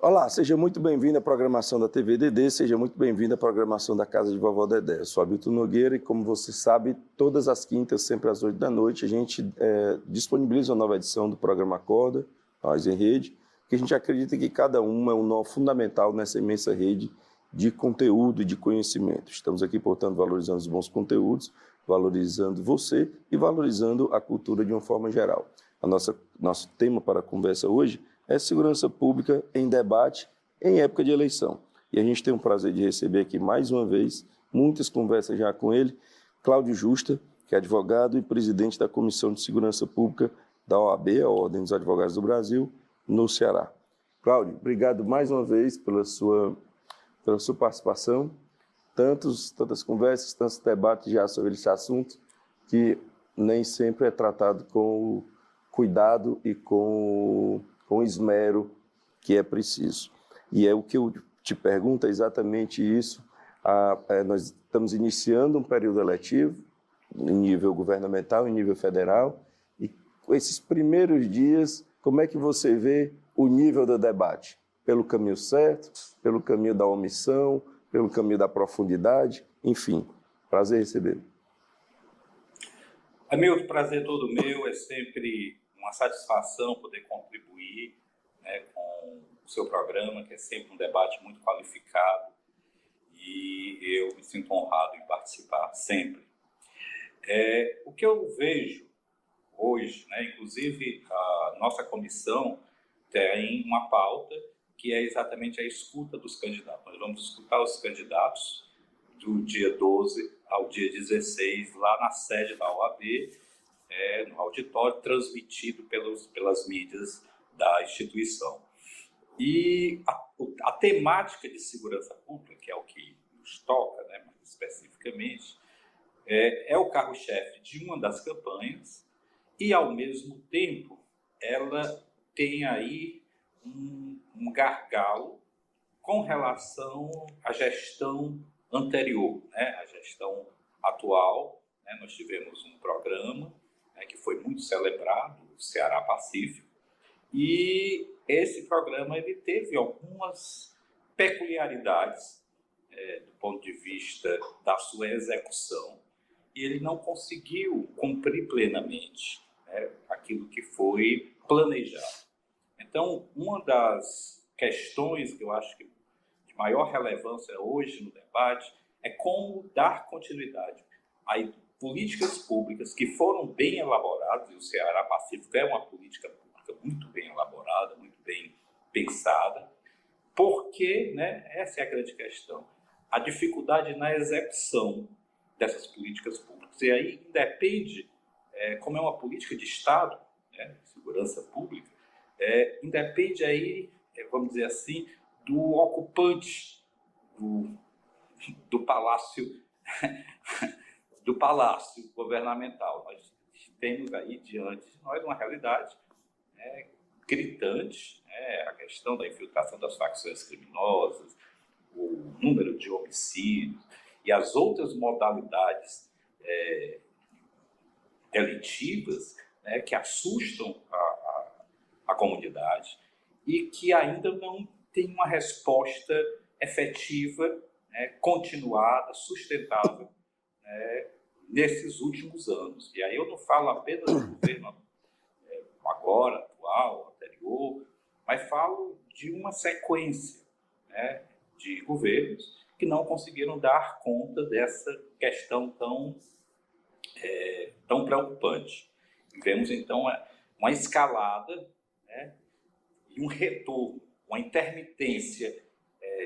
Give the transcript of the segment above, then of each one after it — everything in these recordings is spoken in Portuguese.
Olá, seja muito bem-vindo à programação da TV DD, seja muito bem-vindo à programação da Casa de Vovó Dedé. Eu sou Abilton Nogueira e, como você sabe, todas as quintas, sempre às 8 da noite, a gente disponibiliza uma nova edição do programa Acorda, Nós em Rede, que a gente acredita que cada uma é um nó fundamental nessa imensa rede de conteúdo e de conhecimento. Estamos aqui, portanto, valorizando os bons conteúdos, valorizando você e valorizando a cultura de uma forma geral. Nosso tema para a conversa hoje é segurança pública em debate em época de eleição. E a gente tem o prazer de receber aqui mais uma vez, muitas conversas já com ele, Cláudio Justa, que é advogado e presidente da Comissão de Segurança Pública da OAB, a Ordem dos Advogados do Brasil, no Ceará. Cláudio, obrigado mais uma vez pela sua participação. Tantas conversas, tantos debates já sobre esse assunto, que nem sempre é tratado com cuidado e com esmero que é preciso. E é o que eu te pergunto, é exatamente isso. Nós estamos iniciando um período eletivo, em nível governamental, em nível federal, e com esses primeiros dias, como é que você vê o nível do debate? Pelo caminho certo, pelo caminho da omissão, pelo caminho da profundidade, enfim, prazer recebê-lo. Hamilton, prazer todo meu, é sempre uma satisfação poder contribuir, né, com o seu programa, que é sempre um debate muito qualificado, e eu me sinto honrado em participar, sempre. O que eu vejo hoje, né, inclusive a nossa comissão tem uma pauta que é exatamente a escuta dos candidatos. Nós vamos escutar os candidatos do dia 12 ao dia 16, lá na sede da OAB, no auditório, transmitido pelas mídias da instituição. E a temática de segurança pública, que é o que nos toca, né, mais especificamente, é o carro-chefe de uma das campanhas e, ao mesmo tempo, ela tem aí um gargalo com relação à gestão anterior, né, a gestão atual. Né, nós tivemos um programa, né, que foi muito celebrado, o Ceará Pacífico, e esse programa ele teve algumas peculiaridades do ponto de vista da sua execução, e ele não conseguiu cumprir plenamente, né, aquilo que foi planejado. Então, uma das questões que eu acho que de maior relevância hoje no debate é como dar continuidade a políticas públicas que foram bem elaboradas, e o Ceará Pacífico é uma política pública muito bem elaborada, muito bem pensada, porque, né, essa é a grande questão, a dificuldade na execução dessas políticas públicas. E aí independe, como é uma política de Estado, né, segurança pública, independe aí, vamos dizer assim, do ocupante do palácio do palácio governamental. Nós temos aí diante de nós uma realidade, né, gritante, né, a questão da infiltração das facções criminosas, o número de homicídios e as outras modalidades delitivas, né, que assustam a comunidade e que ainda não tem uma resposta efetiva, né, continuada, sustentável, né, nesses últimos anos. E aí eu não falo apenas do governo agora, atual, anterior, mas falo de uma sequência, né, de governos que não conseguiram dar conta dessa questão tão preocupante. Vemos, então, uma escalada, né, e um retorno, uma intermitência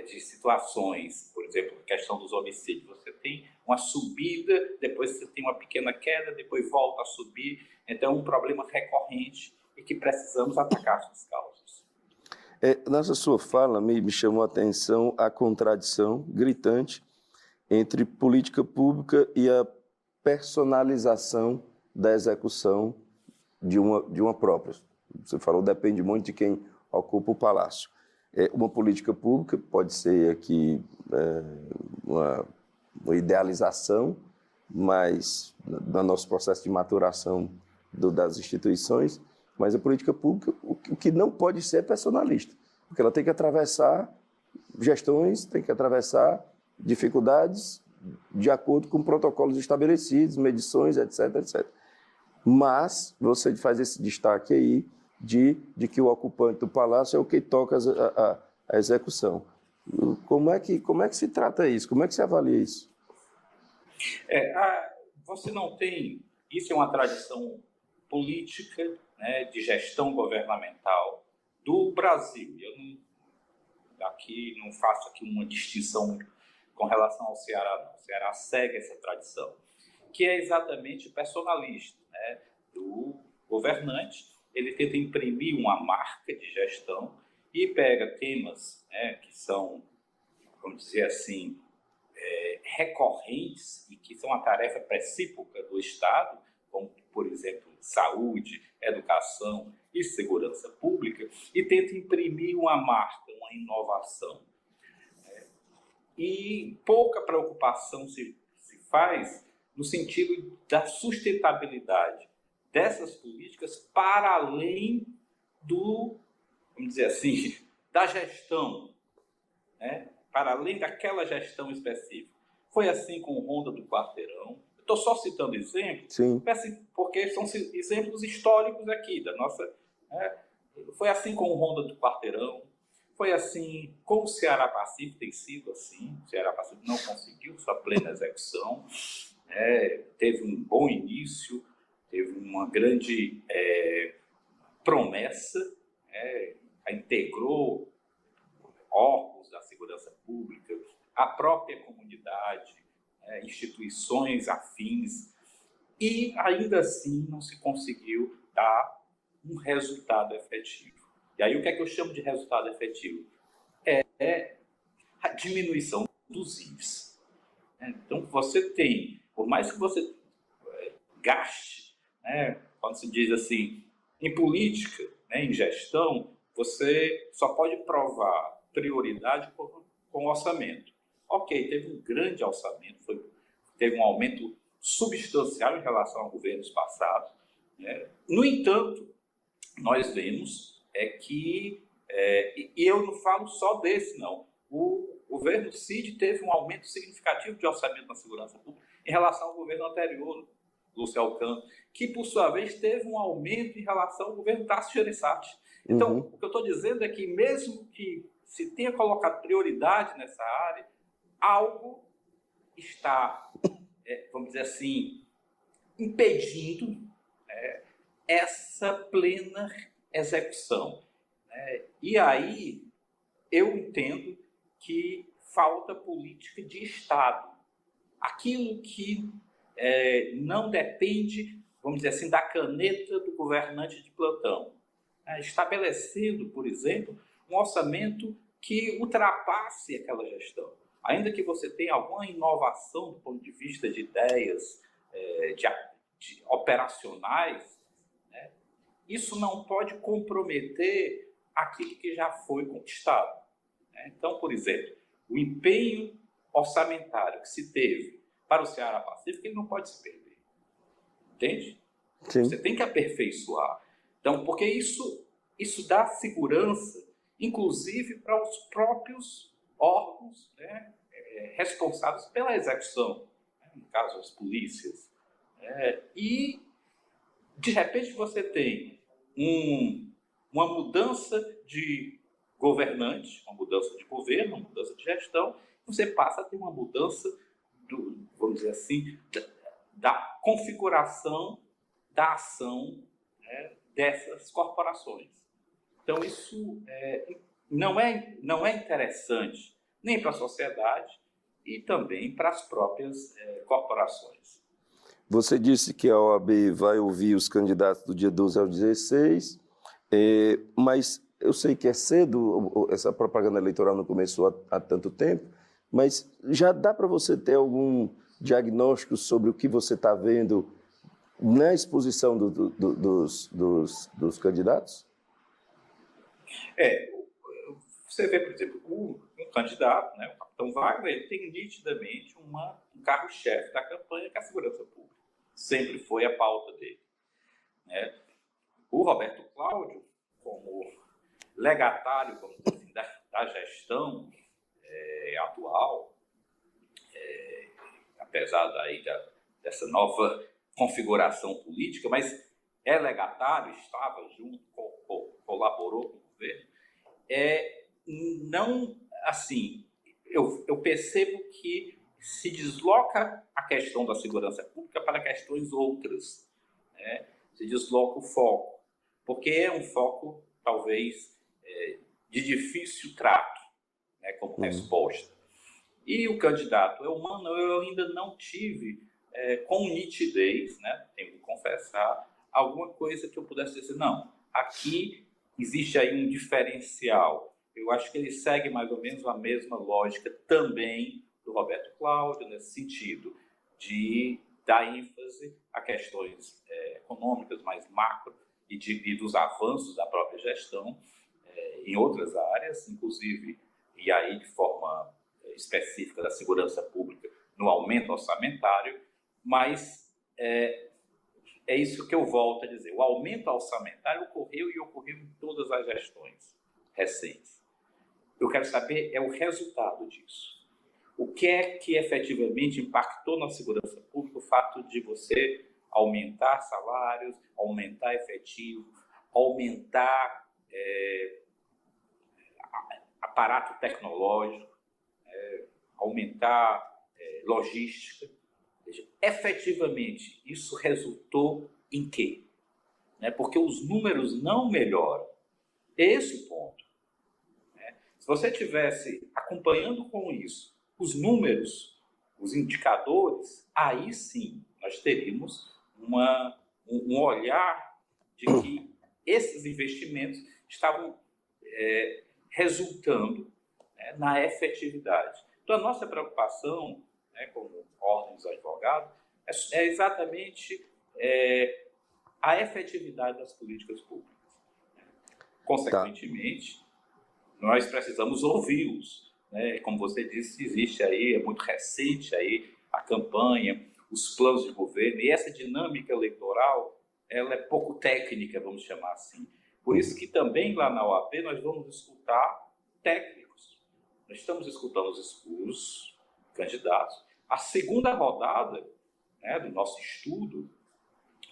de situações, por exemplo, a questão dos homicídios. Você tem uma subida, depois você tem uma pequena queda, depois volta a subir. Então, é um problema recorrente e que precisamos atacar suas causas. Nessa sua fala, me chamou a atenção a contradição gritante entre política pública e a personalização da execução de uma própria. Você falou, depende muito de quem ocupa o palácio. Uma política pública pode ser aqui uma idealização, mas no nosso processo de maturação das instituições, mas a política pública, o que não pode ser é personalista. Porque ela tem que atravessar gestões, tem que atravessar dificuldades de acordo com protocolos estabelecidos, medições, etc, etc. Mas você faz esse destaque aí de que o ocupante do palácio é o que toca a execução. Como é que se trata isso? Como é que se avalia isso? Você não tem... Isso é uma tradição política, né, de gestão governamental do Brasil. Eu não faço aqui uma distinção com relação ao Ceará, não. O Ceará segue essa tradição, que é exatamente personalista, né, do governante. Ele tenta imprimir uma marca de gestão e pega temas, né, que são, vamos dizer assim, recorrentes e que são a tarefa precípica do Estado, como, por exemplo, saúde, educação e segurança pública, e tenta imprimir uma marca, uma inovação. E pouca preocupação se faz no sentido da sustentabilidade dessas políticas para além vamos dizer assim, da gestão, né? Para além daquela gestão específica. Foi assim com o Ronda do Quarteirão. Estou só citando exemplos, porque são exemplos históricos aqui da nossa... Foi assim com o Ronda do Quarteirão, foi assim com o Ceará Pacífico, tem sido assim. O Ceará Pacífico não conseguiu sua plena execução, teve um bom início, teve uma grande promessa, integrou órgãos da segurança pública, a própria comunidade, instituições afins, e ainda assim não se conseguiu dar um resultado efetivo. E aí o que é que eu chamo de resultado efetivo? É a diminuição dos índices. Então você tem, por mais que você gaste, né, quando se diz assim, em política, né, em gestão, você só pode provar prioridade com orçamento. Ok, teve um grande orçamento, teve um aumento substancial em relação a governos passados, né? No entanto, nós vemos que, e eu não falo só desse, não, o governo Cid teve um aumento significativo de orçamento na segurança pública em relação ao governo anterior, Lúcio Alcântara, que, por sua vez, teve um aumento em relação ao governo Tasso Gereissati. Então, o que eu estou dizendo é que, mesmo que se tenha colocado prioridade nessa área, algo está, vamos dizer assim, impedindo essa plena execução. E aí eu entendo que falta política de Estado. Aquilo que não depende, vamos dizer assim, da caneta do governante de plantão. Estabelecendo, por exemplo, um orçamento que ultrapasse aquela gestão. Ainda que você tenha alguma inovação do ponto de vista de ideias de operacionais, né, isso não pode comprometer aquilo que já foi conquistado. Então, por exemplo, o empenho orçamentário que se teve para o Ceará Pacífico, ele não pode se perder. Entende? Sim. Você tem que aperfeiçoar. Então, porque isso dá segurança, inclusive para os próprios órgãos, né, responsáveis pela execução, né, no caso as polícias. E, de repente, você tem uma mudança de governante, uma mudança de governo, uma mudança de gestão, você passa a ter uma mudança, vamos dizer assim, da configuração da ação, né, dessas corporações. Então, isso não é interessante nem para a sociedade e também para as próprias corporações. Você disse que a OAB vai ouvir os candidatos do dia 12 ao 16, mas eu sei que é cedo, essa propaganda eleitoral não começou há tanto tempo, mas já dá para você ter algum diagnóstico sobre o que você está vendo na exposição dos candidatos? Você vê, por exemplo, um candidato, né, o capitão Wagner, ele tem nitidamente um carro-chefe da campanha, que é a segurança pública. Sempre foi a pauta dele. O Roberto Cláudio, como legatário, vamos dizer assim, da gestão atual, apesar daí dessa nova configuração política, mas é legatário, estava junto, colaborou com o governo, não, assim, eu percebo que se desloca a questão da segurança pública para questões outras, né? Se desloca o foco, porque é um foco, talvez, de difícil trato, né, como resposta. E o candidato é humano, eu ainda não tive, com nitidez, né, tenho que confessar, alguma coisa que eu pudesse dizer, não, aqui existe aí um diferencial. Eu acho que ele segue mais ou menos a mesma lógica também do Roberto Cláudio, nesse sentido, de dar ênfase a questões econômicas mais macro e dos avanços da própria gestão em outras áreas, inclusive, e aí de forma específica da segurança pública, no aumento orçamentário, mas é isso que eu volto a dizer. O aumento orçamentário ocorreu em todas as gestões recentes. Eu quero saber o resultado disso. O que é que efetivamente impactou na segurança pública o fato de você aumentar salários, aumentar efetivo, aumentar aparato tecnológico, aumentar logística. Veja, efetivamente, isso resultou em quê? Porque os números não melhoram. Esse é o ponto. Se você estivesse acompanhando com isso os números, os indicadores, aí sim nós teríamos um olhar de que esses investimentos estavam resultando na efetividade. Então, a nossa preocupação, como ordem dos advogados, é exatamente a efetividade das políticas públicas. Consequentemente, nós precisamos ouvi-los. Como você disse, existe aí, é muito recente aí a campanha, os planos de governo, e essa dinâmica eleitoral, ela é pouco técnica, vamos chamar assim. Por isso que também lá na OAB nós vamos escutar técnicos. Nós estamos escutando os candidatos. A segunda rodada do nosso estudo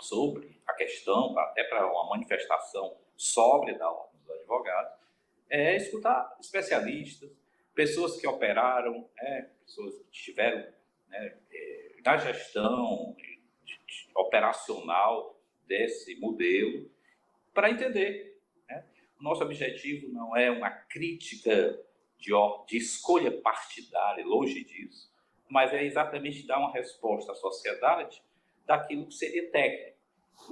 sobre a questão, até para uma manifestação sóbria da ordem dos advogados, é escutar especialistas, pessoas que operaram, pessoas que estiveram na gestão operacional desse modelo, para entender. O nosso objetivo não é uma crítica de escolha partidária, longe disso, mas é exatamente dar uma resposta à sociedade daquilo que seria técnico.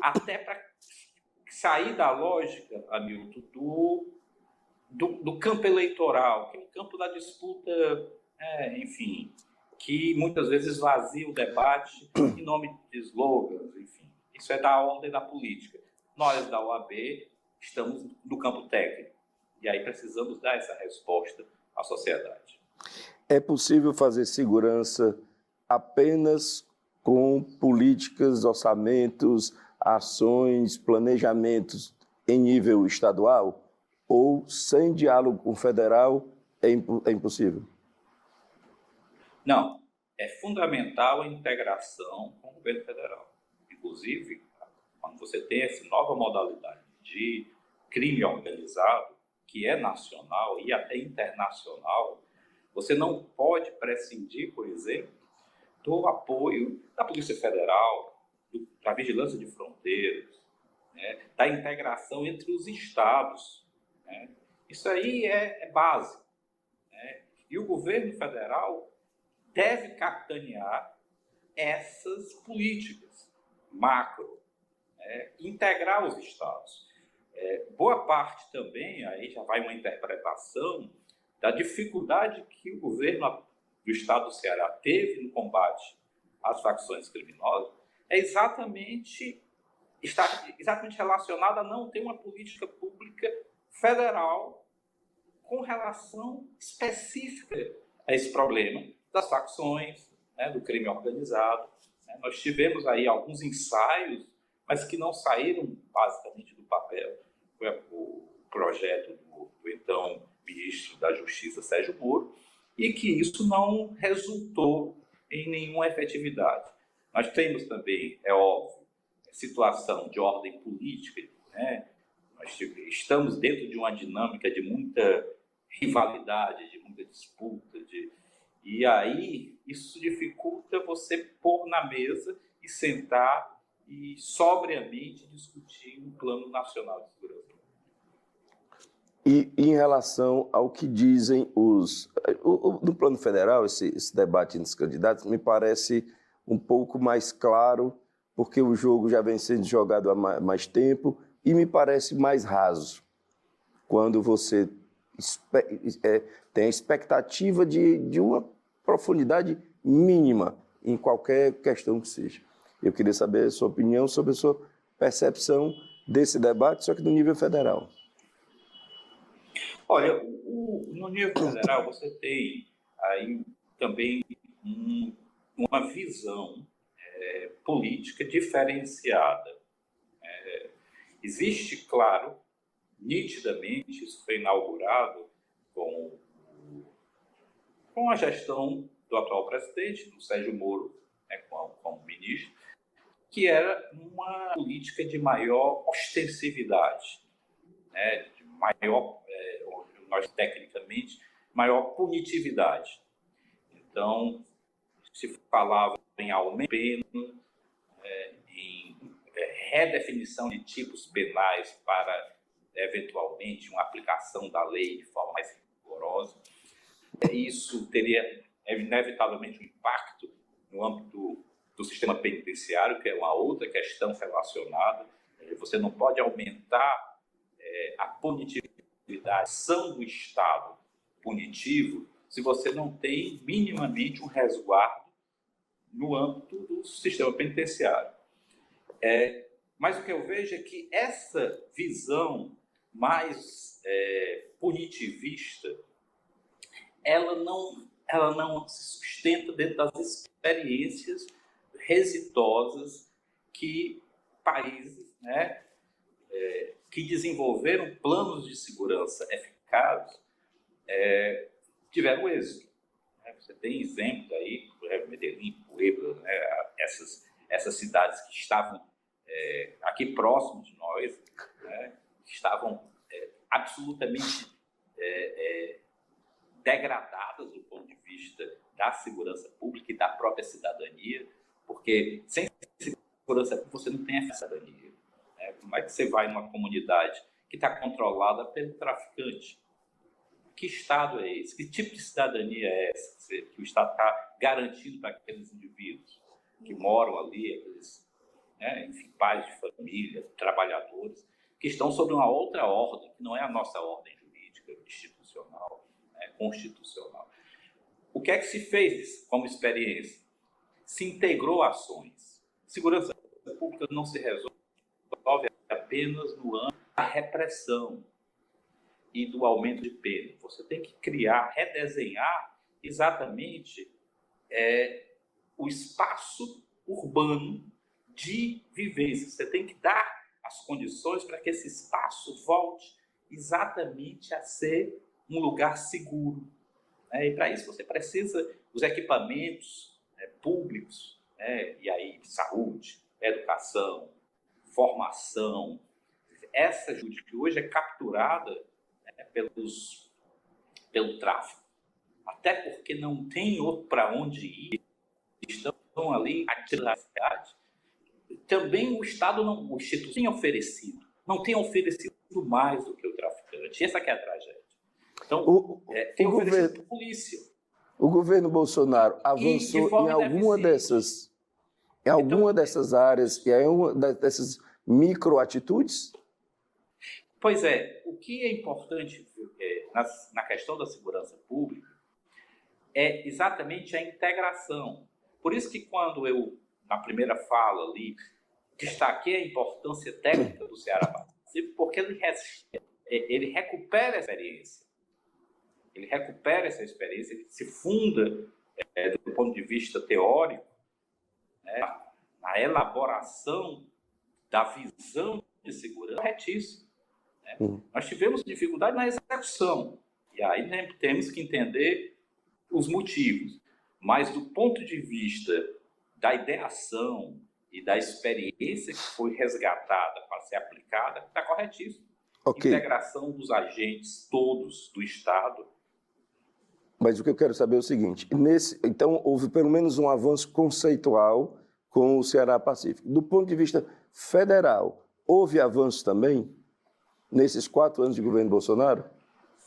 Até para sair da lógica, Hamilton, do campo eleitoral, que é o campo da disputa, enfim, que muitas vezes esvazia o debate em nome de slogans, enfim. Isso é da ordem da política. Nós, da OAB, estamos no campo técnico. E aí precisamos dar essa resposta à sociedade. É possível fazer segurança apenas com políticas, orçamentos, ações, planejamentos em nível estadual? Ou sem diálogo com o federal é impossível? Não. É fundamental a integração com o governo federal. Inclusive, quando você tem essa nova modalidade de crime organizado, que é nacional e até internacional, você não pode prescindir, por exemplo, do apoio da Polícia Federal, da Vigilância de Fronteiras, da integração entre os estados. Isso aí é básico. E o governo federal deve capitanear essas políticas macro, integrar os estados. Boa parte também, aí já vai uma interpretação da dificuldade que o governo do estado do Ceará teve no combate às facções criminosas, está exatamente relacionada a não ter uma política pública federal com relação específica a esse problema das facções, do crime organizado. Nós tivemos aí alguns ensaios, mas que não saíram basicamente do papel. Foi o projeto do então ministro da Justiça, Sérgio Moro, e que isso não resultou em nenhuma efetividade. Nós temos também, é óbvio, situação de ordem política, né? Nós estamos dentro de uma dinâmica de muita rivalidade, de muita disputa, e aí isso dificulta você pôr na mesa e sentar e sobriamente discutir um plano nacional de segurança. E em relação ao que dizem no plano federal, esse debate entre os candidatos me parece um pouco mais claro, porque o jogo já vem sendo jogado há mais tempo, e me parece mais raso, quando você tem a expectativa de uma profundidade mínima em qualquer questão que seja. Eu queria saber a sua opinião sobre a sua percepção desse debate, só que no nível federal. Olha, no nível federal você tem aí também uma visão política diferenciada. Existe, claro, nitidamente, isso foi inaugurado com a gestão do atual presidente, do Sérgio Moro, né, como ministro, que era uma política de maior ostensividade, né, de maior, nós tecnicamente, maior punitividade. Então, se falava em aumento de pena, em redefinição de tipos penais para, eventualmente, uma aplicação da lei de forma mais rigorosa. Isso teria, inevitavelmente, um impacto no âmbito do sistema penitenciário, que é uma outra questão relacionada. Você não pode aumentar a punitividade, a ação do Estado punitivo, se você não tem minimamente um resguardo no âmbito do sistema penitenciário. Mas o que eu vejo é que essa visão mais punitivista, ela não se sustenta dentro das experiências exitosas que países, né, que desenvolveram planos de segurança eficazes tiveram êxito. Você tem exemplos aí, Medellín, Puebla, né, essas cidades que estavam aqui próximos de nós, né, que estavam absolutamente degradadas do ponto de vista da segurança pública e da própria cidadania, porque sem segurança pública você não tem a cidadania. Né? Como é que você vai numa comunidade que está controlada pelo traficante? Que Estado é esse? Que tipo de cidadania é essa que o Estado está garantindo para aqueles indivíduos que moram ali, aqueles, né, enfim, pais de família, trabalhadores, que estão sob uma outra ordem, que não é a nossa ordem jurídica, institucional, constitucional. O que é que se fez como experiência? Se integrou ações. Segurança pública não se resolve apenas no âmbito da repressão e do aumento de pena. Você tem que criar, redesenhar exatamente o espaço urbano de vivência. Você tem que dar as condições para que esse espaço volte exatamente a ser um lugar seguro. E para isso você precisa dos equipamentos públicos, e aí saúde, educação, formação. Essa juventude que hoje é capturada pelo tráfico, até porque não tem outro para onde ir, estão ali atirando a cidade. Também o Estado, o Instituto não tem oferecido mais do que o traficante. Essa que é a tragédia. Então, tem oferecido polícia. O governo Bolsonaro avançou em alguma dessas áreas, e em uma dessas microatitudes? Pois é, o que é importante na questão da segurança pública é exatamente a integração. Por isso que quando eu, na primeira fala ali, destaquei a importância técnica do Ceará Pacífico, porque ele recupera a experiência. Ele recupera essa experiência, ele se funda, do ponto de vista teórico, né, na elaboração da visão de segurança corretíssima. Nós tivemos dificuldade na execução. E aí, né, temos que entender os motivos. Mas do ponto de vista da ideação e da experiência que foi resgatada para ser aplicada, está corretíssimo. Ok. Integração dos agentes todos do Estado. Mas o que eu quero saber é o seguinte, então houve pelo menos um avanço conceitual com o Ceará Pacífico. Do ponto de vista federal, houve avanço também nesses 4 anos de governo Bolsonaro?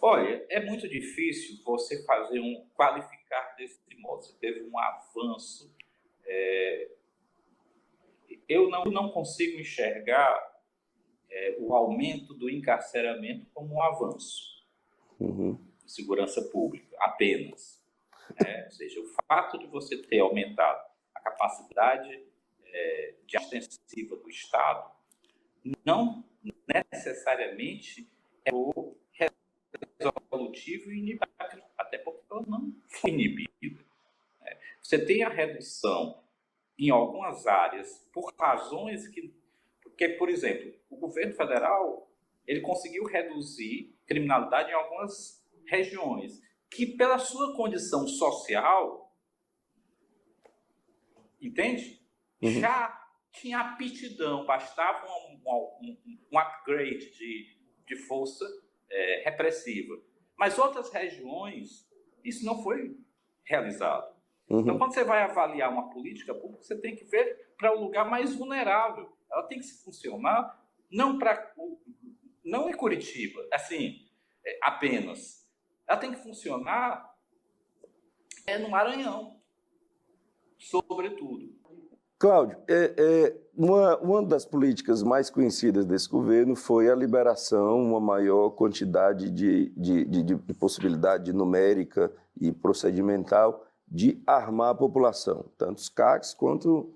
Olha, é muito difícil você fazer qualificar desse modo. Você teve um avanço. Eu não consigo enxergar o aumento do encarceramento como um avanço de segurança pública, apenas. Ou seja, o fato de você ter aumentado a capacidade de ostensiva do Estado não necessariamente é o resolutivo e inibível, até porque ela não foi inibida. Você tem a redução em algumas áreas por razões porque, por exemplo, o governo federal ele conseguiu reduzir criminalidade em algumas regiões que, pela sua condição social, entende? Já tinha aptidão, bastava um upgrade de força repressiva. Mas outras regiões, isso não foi realizado. Então, quando você vai avaliar uma política pública, você tem que ver para o lugar mais vulnerável. Ela tem que funcionar não em Curitiba, assim, apenas. Ela tem que funcionar no Maranhão, sobretudo. Cláudio, uma das políticas mais conhecidas desse governo foi a liberação, uma maior quantidade de possibilidade numérica e procedimental de armar a população, tanto os CACs quanto,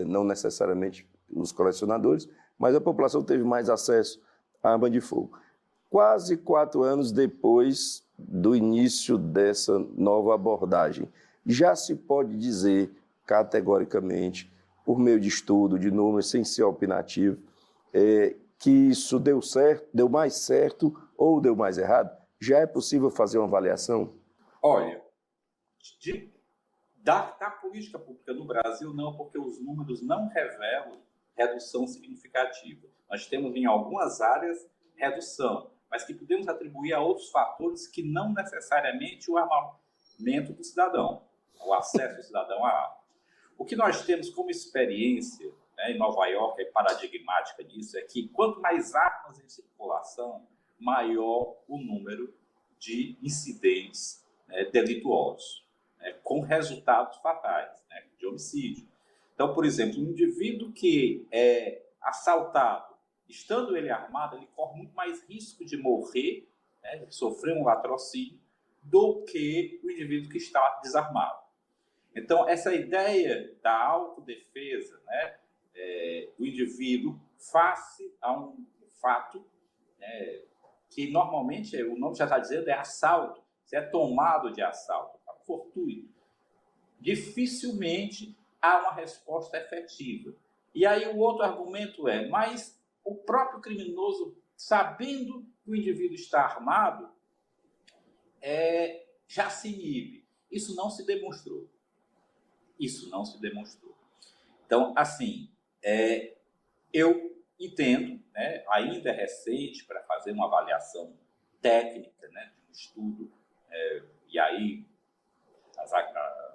não necessariamente os colecionadores, mas a população teve mais acesso à arma de fogo. Quase 4 anos depois do início dessa nova abordagem, já se pode dizer categoricamente, por meio de estudo, de números, sem ser opinativo, que isso deu certo, deu mais certo ou deu mais errado? Já é possível fazer uma avaliação? Olha, da política pública no Brasil, não, porque os números não revelam redução significativa. Nós temos em algumas áreas redução, mas que podemos atribuir a outros fatores que não necessariamente o armamento do cidadão, o acesso do cidadão à arma. O que nós temos como experiência, em Nova York, é paradigmática disso, é que quanto mais armas em circulação, maior o número de incidentes delituosos, com resultados fatais, de homicídio. Então, por exemplo, um indivíduo que é assaltado, estando ele armado, ele corre muito mais risco de morrer, de sofrer um latrocínio, do que o indivíduo que está desarmado. Então, essa ideia da autodefesa, do indivíduo face a um fato que normalmente, o nome já está dizendo, é assalto, se é tomado de assalto, fortuito, dificilmente há uma resposta efetiva. E aí o outro argumento mas o próprio criminoso, sabendo que o indivíduo está armado, já se inibe. Isso não se demonstrou. Então, assim, eu entendo, ainda é recente para fazer uma avaliação técnica, de um estudo, e aí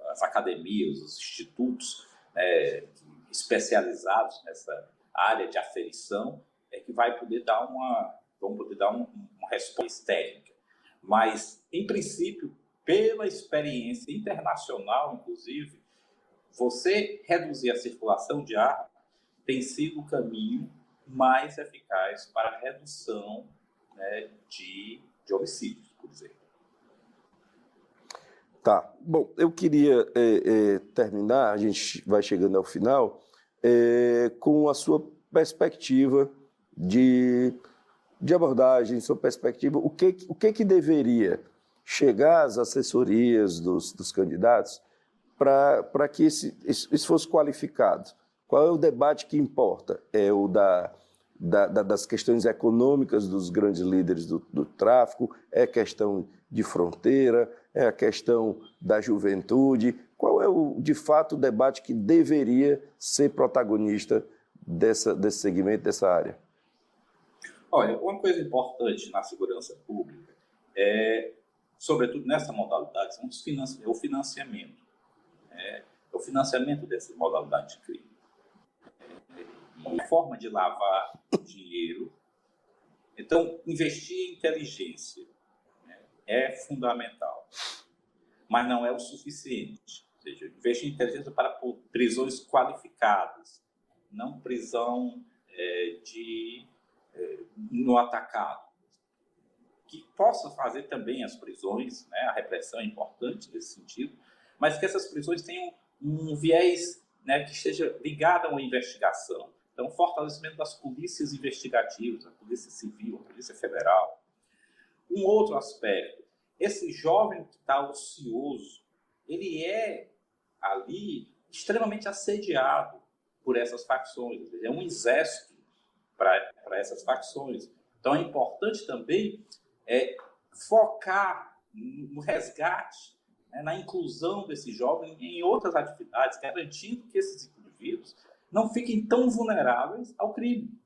as academias, os institutos especializados nessa área de aferição que vão poder dar uma resposta técnica. Mas, em princípio, pela experiência internacional, inclusive, você reduzir a circulação de arma tem sido o caminho mais eficaz para a redução de homicídios, por exemplo. Tá. Bom, eu queria terminar, a gente vai chegando ao final, com a sua perspectiva de abordagem, sua perspectiva, o que deveria chegar às assessorias dos candidatos para que isso fosse qualificado? Qual é o debate que importa? É o das questões econômicas dos grandes líderes do tráfico? É questão de fronteira, é a questão da juventude. Qual é, de fato, o debate que deveria ser protagonista desse segmento, dessa área? Olha, uma coisa importante na segurança pública é, sobretudo nessa modalidade, é o financiamento. O financiamento dessa modalidade de crime. Uma forma de lavar dinheiro. Então, investir em inteligência é fundamental, mas não é o suficiente. Ou seja, investir em inteligência para prisões qualificadas, não prisão no atacado. Que possa fazer também as prisões, né? A repressão é importante nesse sentido, mas que essas prisões tenham um viés, né, que esteja ligado a uma investigação. Então, fortalecimento das polícias investigativas, a Polícia Civil, a Polícia Federal. Um outro aspecto, esse jovem que está ocioso, ele é ali extremamente assediado por essas facções, é um exército para essas facções. Então, é importante também focar no resgate, né, na inclusão desse jovem em outras atividades, garantindo que esses indivíduos não fiquem tão vulneráveis ao crime.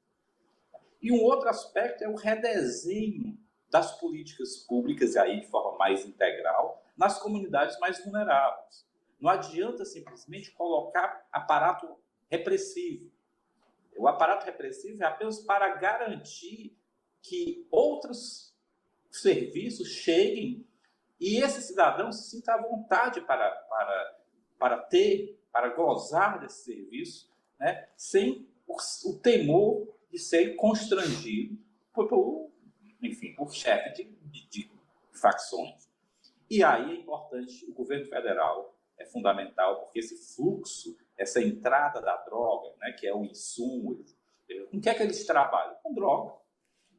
E um outro aspecto é o redesenho das políticas públicas, e aí de forma mais integral, nas comunidades mais vulneráveis. Não adianta simplesmente colocar aparato repressivo. O aparato repressivo é apenas para garantir que outros serviços cheguem e esse cidadão se sinta à vontade para gozar desse serviço, né, sem o temor de ser constrangido por chefe de facções. E aí é importante, o governo federal é fundamental, porque esse fluxo, essa entrada da droga, né, que é o insumo, com que é que eles trabalham? Com droga.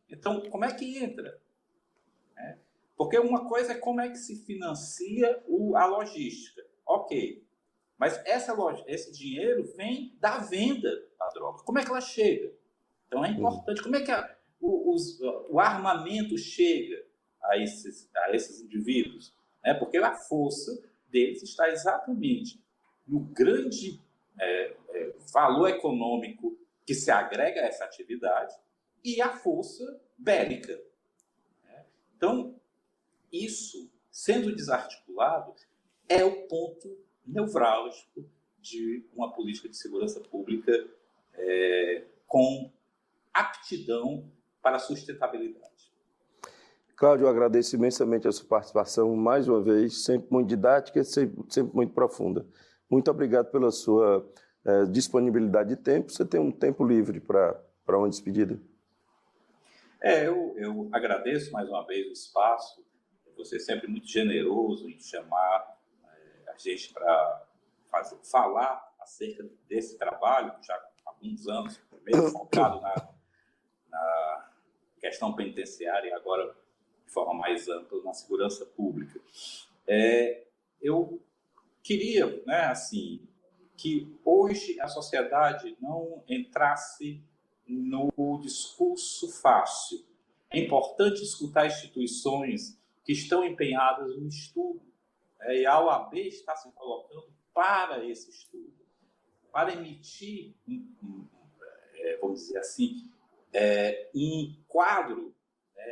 Então, como é que entra? Porque uma coisa é como é que se financia a logística. Ok, mas esse dinheiro vem da venda da droga. Como é que ela chega? Então é importante. Como é que o armamento chega a esses indivíduos? Porque a força deles está exatamente no grande valor econômico que se agrega a essa atividade e a força bélica. Então, isso, sendo desarticulado, é o ponto nevrálgico de uma política de segurança pública com aptidão para a sustentabilidade. Cláudio, eu agradeço imensamente a sua participação, mais uma vez, sempre muito didática, sempre muito profunda. Muito obrigado pela sua disponibilidade de tempo. Você tem um tempo livre para uma despedida? Eu agradeço mais uma vez o espaço. Você é sempre muito generoso em chamar a gente para falar acerca desse trabalho, já há alguns anos, primeiro focado na questão penitenciária e agora de forma mais ampla na segurança pública. Eu queria, que hoje a sociedade não entrasse no discurso fácil. É importante escutar instituições que estão empenhadas no estudo. E a OAB está se colocando para esse estudo, para emitir, vamos dizer assim, um quadro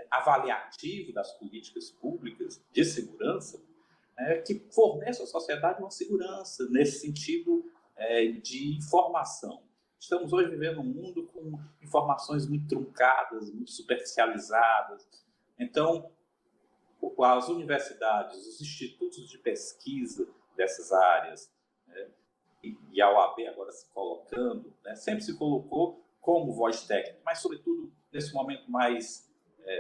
avaliativo das políticas públicas de segurança, que forneça à sociedade uma segurança nesse sentido de informação. Estamos hoje vivendo um mundo com informações muito truncadas, muito superficializadas. Então, as universidades, os institutos de pesquisa dessas áreas, e a OAB agora se colocando, sempre se colocou como voz técnica, mas, sobretudo, nesse momento mais,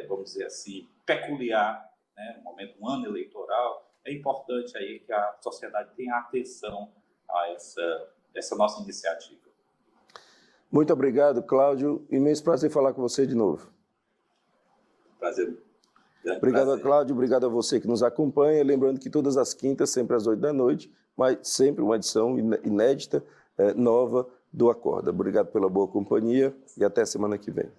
vamos dizer assim, peculiar, um ano eleitoral, é importante aí que a sociedade tenha atenção a essa nossa iniciativa. Muito obrigado, Cláudio. Imenso prazer falar com você de novo. Prazer. Obrigado, Cláudio. Obrigado a você que nos acompanha. Lembrando que todas as quintas, sempre às 8 da noite, mas sempre uma edição inédita, nova do Acorda. Obrigado pela boa companhia e até a semana que vem.